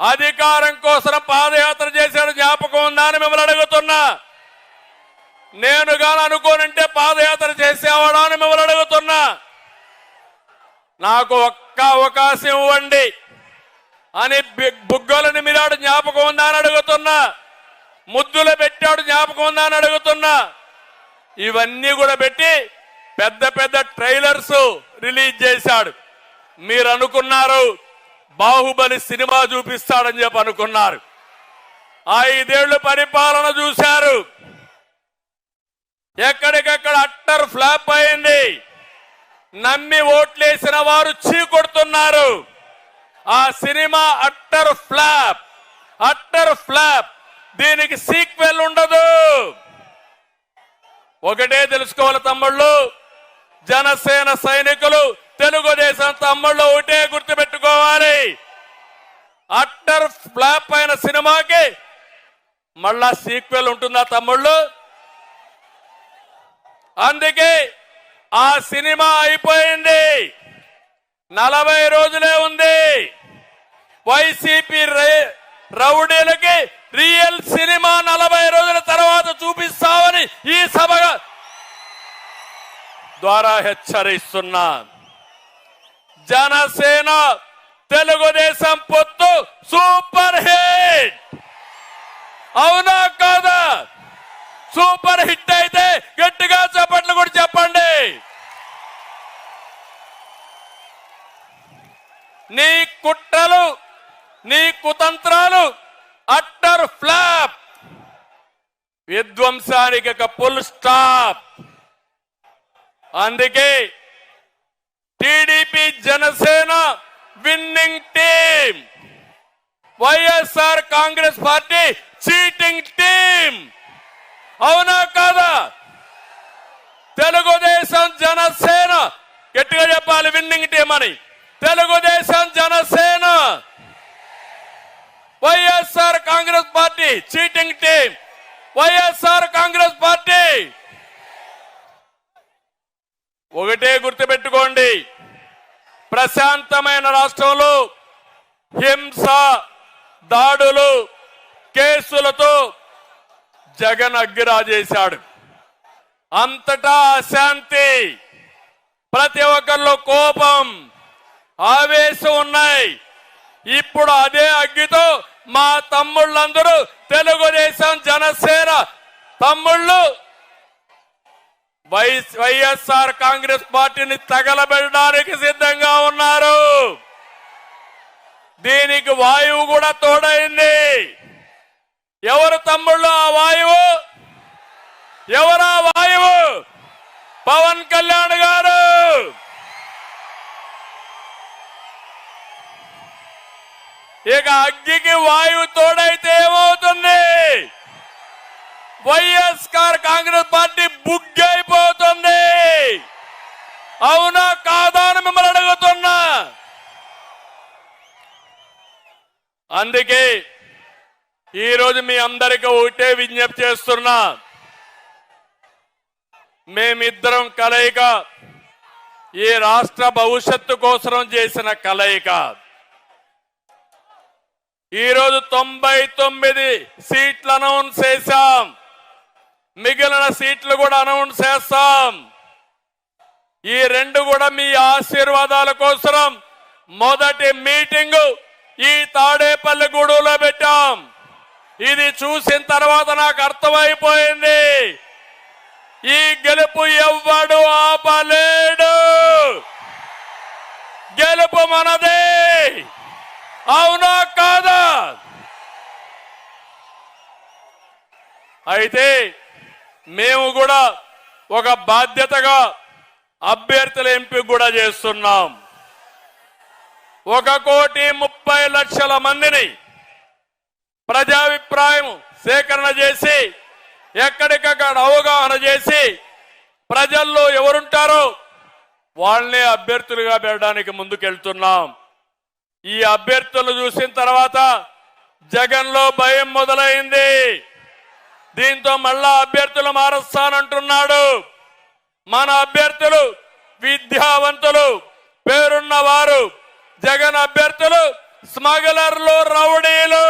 అధికారం కోసం పాదయాత్ర చేశాడు, జ్ఞాపకం ఉందా అని మిమ్మల్ని అడుగుతున్నా. నేను గాని అనుకోనంటే పాదయాత్ర చేసేవాడా అని మిమ్మల్ని అడుగుతున్నా. నాకు ఒక్క అవకాశం ఇవ్వండి అని బుగ్గలని మీరాడు, జ్ఞాపకం ఉందా అని అడుగుతున్నా. ముద్దులు పెట్టాడు, జ్ఞాపకం ఉందా అని అడుగుతున్నా. ఇవన్నీ కూడా పెట్టి పెద్ద పెద్ద ట్రైలర్స్ రిలీజ్ చేశాడు. మీరు అనుకున్నారు బాహుబలి సినిమా చూపిస్తాడని చెప్పి అనుకున్నారు. 5 ఏళ్లు పరిపాలన చూశారు, ఎక్కడికక్కడ అట్టర్ ఫ్లాప్ అయింది. నమ్మి ఓట్లేసిన వారు చీకొడుతున్నారు. ఆ cinema utter flop, utter flop. దీనికి సీక్వెల్ ఉండదు. ఒకటే తెలుసుకోవాలి తమ్ముళ్ళు, జనసేన సైనికులు, తెలుగుదేశం తమ్ముళ్ళు ఒకటే గుర్తుపెట్టుకోవాలి. అట్టర్ ఫ్లాప్ అయిన సినిమాకి మళ్ళా సీక్వెల్ ఉంటుందా తమ్ముళ్ళు? అందుకే ఆ సినిమా అయిపోయింది, 40 రోజులే ఉంది. వైసీపీ రౌడీలకి రియల్ సినిమా 40 రోజుల తర్వాత చూపిస్తామని ఈ సభ ద్వారా హెచ్చరిస్తున్నా. జనసేన తెలుగుదేశం పొత్తు సూపర్ హిట్, అవునా కాదా? సూపర్ హిట్ అయితే గట్టిగా చప్పట్లు కూడా చెప్పండి. నీ కుట్రలు, నీ కుతంత్రాలు అట్టర్ ఫ్లాప్, విధ్వంసానికి ఫుల్ స్టాప్. అందుకే TDP Janasena winning team, YSR Congress party cheating team, అవునా కాదా? తెలుగుదేశం జనసేన, గట్టిగా చెప్పాలి విన్నింగ్ టీం అని. Telugu Desam Janasena, YSR Congress party cheating team, YSR Congress party. ఒకటే గుర్తుపెట్టుకోండి, ప్రశాంతమైన రాష్ట్రంలో హింస, దాడులు, కేసులతో జగన్ అగ్గిరాజేశాడు. అంతటా అశాంతి, ప్రతి ఒక్కరిలో కోపం, ఆవేశం ఉన్నాయి. ఇప్పుడు అదే అగ్గితో మా తమ్ముళ్ళందరూ తెలుగుదేశం జనసేన తమ్ముళ్ళు వైఎస్ఆర్ కాంగ్రెస్ పార్టీని తగలబెట్టడానికి సిద్ధంగా ఉన్నారు. దీనికి వాయువు కూడా తోడైంది. ఎవరు తమ్ముళ్ళు ఆ వాయువు? ఎవరా వాయువు? పవన్ కళ్యాణ్ గారు. ఇక అగ్గికి వాయువు తోడైతే ఏమవుతుంది? వైఎస్ఆర్ కాంగ్రెస్ పార్టీ బుగ్గైపోతుంది. అవునా కాదా అని మిమ్మల్ని అడుగుతున్నా. అందుకే ఈరోజు మీ అందరికీ ఒకటే విజ్ఞప్తి చేస్తున్నా. మేమిద్దరం కలయిక ఈ రాష్ట్ర భవిష్యత్తు కోసం చేసిన కలయిక. ఈరోజు 99 సీట్లు అనౌన్స్ చేశాం, మిగిలిన సీట్లు కూడా అనౌన్స్ చేస్తాం. ఈ 2 కూడా మీ ఆశీర్వాదాల కోసం మొదటి మీటింగు ఈ తాడేపల్లిగూడెంలో పెట్టాం. ఇది చూసిన తర్వాత నాకు అర్థమైపోయింది, ఈ గెలుపు ఎవ్వడు ఆపలేడు. గెలుపు మనదే, అవునా కాదా? అయితే మేము కూడా ఒక బాధ్యతగా అభ్యర్థుల ఎంపిక కూడా చేస్తున్నాం. 1,30,00,000 మందిని ప్రజాభిప్రాయం సేకరణ చేసి ఎక్కడికక్కడ అవగాహన చేసి ప్రజల్లో ఎవరుంటారో వాళ్ళనే అభ్యర్థులుగా పెట్టడానికి ముందుకెళ్తున్నాం. ఈ అభ్యర్థులు చూసిన తర్వాత జగన్లో భయం మొదలైంది. దీంతో మళ్ళా అభ్యర్థులు మారుస్తానంటున్నాడు. మన అభ్యర్థులు విద్యావంతులు, పేరున్న వారు. జగన్ అభ్యర్థులు స్మగ్లర్లు, రౌడీలు